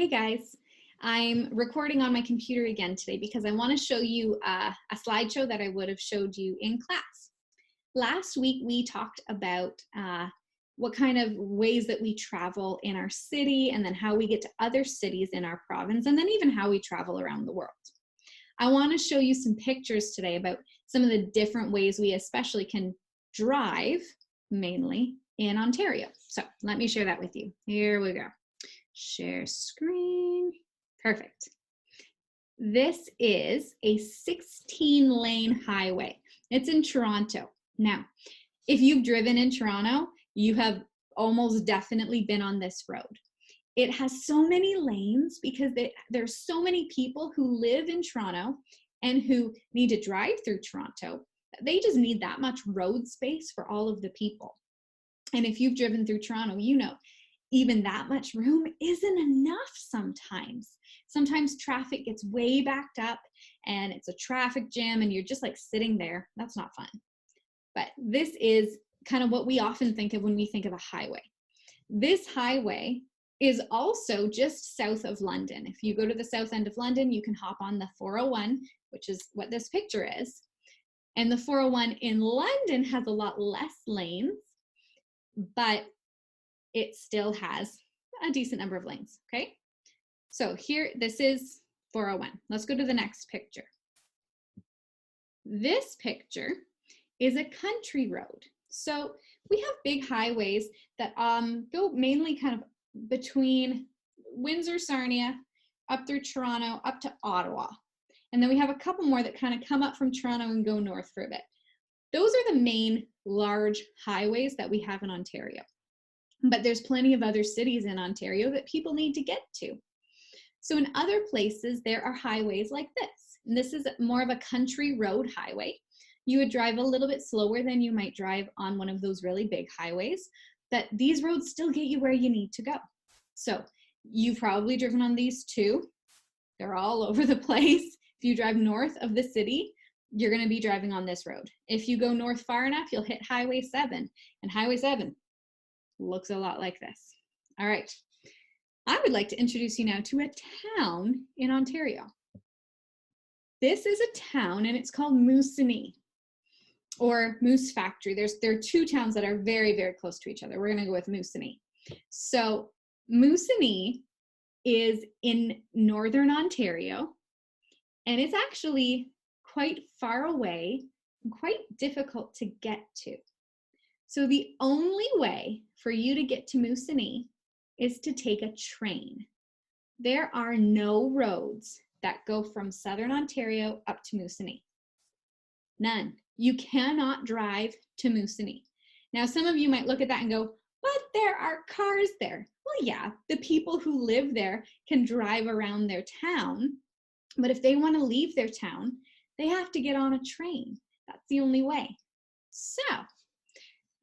Hey guys, I'm recording on my computer again today because I want to show you a slideshow that I would have showed you in class. Last week we talked about what kind of ways that we travel in our city and then how we get to other cities in our province and then even how we travel around the world. I want to show you some pictures today about some of the different ways we especially can drive, mainly in Ontario. So let me share that with you. Here we go. Share screen. Perfect. This is a 16-lane highway. It's in Toronto. Now, if you've driven in Toronto, you have almost definitely been on this road. It has so many lanes because there's so many people who live in Toronto and who need to drive through Toronto. They just need that much road space for all of the people. And if you've driven through Toronto, you know, even that much room isn't enough sometimes. Sometimes traffic gets way backed up and it's a traffic jam and you're just like sitting there. That's not fun. But this is kind of what we often think of when we think of a highway. This highway is also just south of London. If you go to the south end of London, you can hop on the 401, which is what this picture is. And the 401 in London has a lot less lanes, but it still has a decent number of lanes, okay? So here, this is 401. Let's go to the next picture. This picture is a country road. So we have big highways that go mainly kind of between Windsor, Sarnia, up through Toronto, up to Ottawa. And then we have a couple more that kind of come up from Toronto and go north for a bit. Those are the main large highways that we have in Ontario. But there's plenty of other cities in Ontario that people need to get to. So in other places, there are highways like this. And this is more of a country road highway. You would drive a little bit slower than you might drive on one of those really big highways, but these roads still get you where you need to go. So you've probably driven on these too. They're all over the place. If you drive north of the city, you're going to be driving on this road. If you go north far enough, you'll hit Highway 7, and Highway 7 looks a lot like this. All right. I would like to introduce you now to a town in Ontario. This is a town and it's called Moosonee or Moose Factory. There are two towns that are very, very close to each other. We're going to go with Moosonee. So Moosonee is in northern Ontario and it's actually quite far away and quite difficult to get to. So the only way for you to get to Moosonee is to take a train. There are no roads that go from southern Ontario up to Moosonee. None. You cannot drive to Moosonee. Now, some of you might look at that and go, but there are cars there. Well, yeah, the people who live there can drive around their town, but if they want to leave their town, they have to get on a train. That's the only way. So,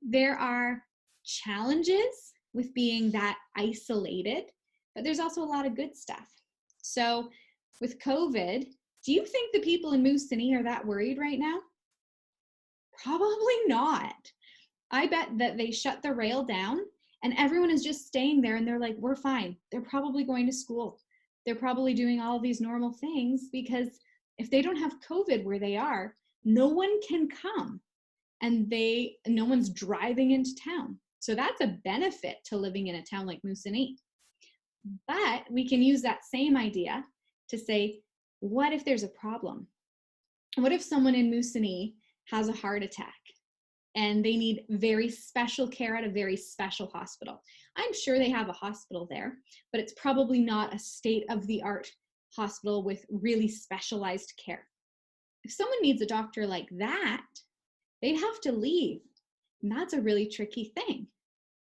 there are challenges with being that isolated, but there's also a lot of good stuff. So with COVID, do you think the people in Moosonee are that worried right now? Probably not. I bet that they shut the rail down and everyone is just staying there and they're like, we're fine. They're probably going to school. They're probably doing all of these normal things because if they don't have COVID where they are, no one can come. And no one's driving into town. So that's a benefit to living in a town like Moosonee. But we can use that same idea to say, what if there's a problem? What if someone in Moosonee has a heart attack and they need very special care at a very special hospital? I'm sure they have a hospital there, but it's probably not a state-of-the-art hospital with really specialized care. If someone needs a doctor like that, they'd have to leave. And that's a really tricky thing.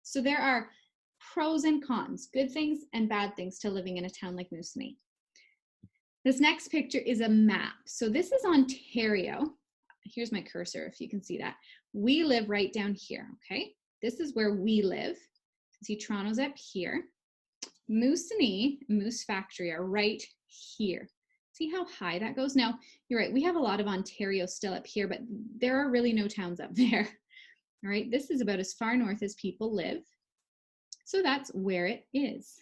So there are pros and cons, good things and bad things to living in a town like Moosonee. This next picture is a map. So this is Ontario. Here's my cursor if you can see that. We live right down here, okay? This is where we live. You can see Toronto's up here. Moosonee, Moose Factory are right here. See how high that goes? Now, you're right, we have a lot of Ontario still up here, but there are really no towns up there. All right, this is about as far north as people live. So that's where it is.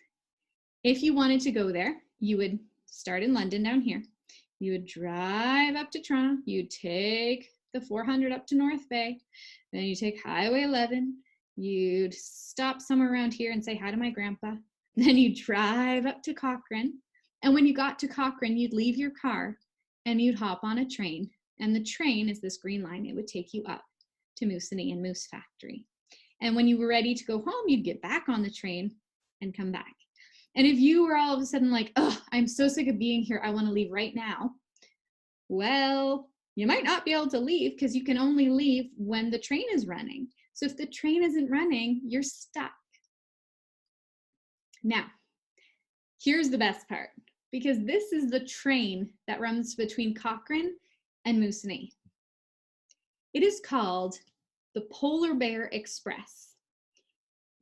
If you wanted to go there, you would start in London down here. You would drive up to Toronto. You'd take the 400 up to North Bay. Then you take Highway 11. You'd stop somewhere around here and say hi to my grandpa. Then you drive up to Cochrane. And when you got to Cochrane, you'd leave your car and you'd hop on a train. And the train is this green line. It would take you up to Moosonee and Moose Factory. And when you were ready to go home, you'd get back on the train and come back. And if you were all of a sudden like, oh, I'm so sick of being here, I want to leave right now. Well, you might not be able to leave because you can only leave when the train is running. So if the train isn't running, you're stuck. Now, here's the best part, because this is the train that runs between Cochrane and Moosonee. It is called the Polar Bear Express.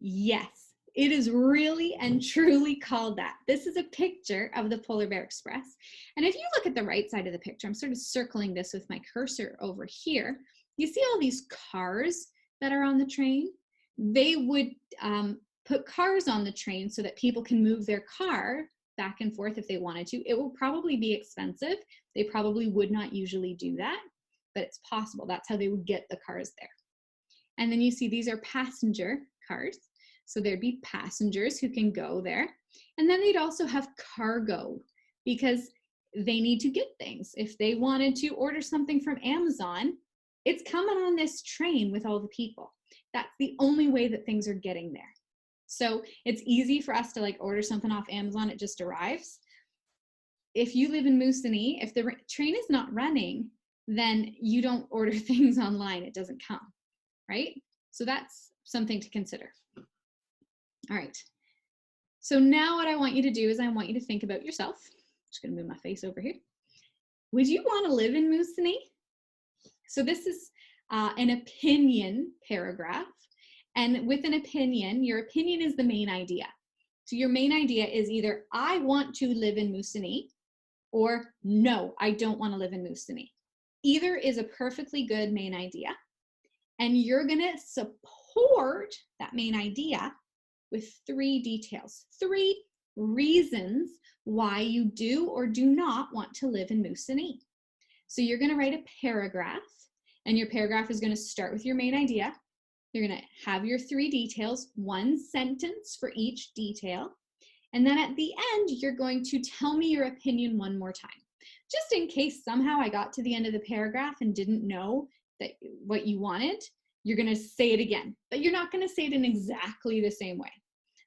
Yes, it is really and truly called that. This is a picture of the Polar Bear Express. And if you look at the right side of the picture, I'm sort of circling this with my cursor over here. You see all these cars that are on the train? They would put cars on the train so that people can move their car back and forth if they wanted to. It will probably be expensive. They probably would not usually do that, but it's possible. That's how they would get the cars there. And then you see these are passenger cars. So there'd be passengers who can go there. And then they'd also have cargo because they need to get things. If they wanted to order something from Amazon, it's coming on this train with all the people. That's the only way that things are getting there. So it's easy for us to like order something off Amazon, it just arrives. If you live in Moosonee, if the train is not running, then you don't order things online, it doesn't come, right? So that's something to consider. All right, so now what I want you to do is I want you to think about yourself. I'm just gonna move my face over here. Would you wanna live in Moosonee? So this is an opinion paragraph. And with an opinion, your opinion is the main idea. So your main idea is either I want to live in Moosonee or no, I don't want to live in Moosonee. Either is a perfectly good main idea. And you're going to support that main idea with 3 details, 3 reasons why you do or do not want to live in Moosonee. So you're going to write a paragraph, and your paragraph is going to start with your main idea. You're going to have your 3 details, 1 sentence for each detail. And then at the end, you're going to tell me your opinion one more time. Just in case somehow I got to the end of the paragraph and didn't know that what you wanted, you're going to say it again. But you're not going to say it in exactly the same way.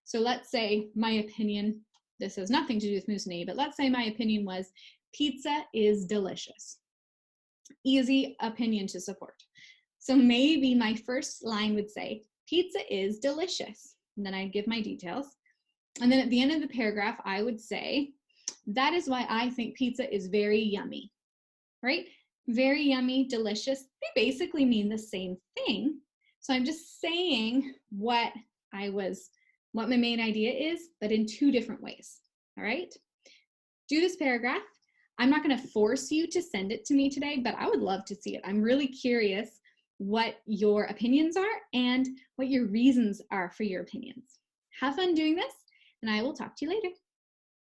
So let's say my opinion, this has nothing to do with Moosonee, but let's say my opinion was pizza is delicious. Easy opinion to support. So maybe my first line would say, pizza is delicious. And then I'd give my details. And then at the end of the paragraph, I would say, that is why I think pizza is very yummy, right? Very yummy, delicious. They basically mean the same thing. So I'm just saying what my main idea is, but in 2 different ways, all right? Do this paragraph. I'm not gonna force you to send it to me today, but I would love to see it. I'm really curious what your opinions are and what your reasons are for your opinions. Have fun doing this, and I will talk to you later.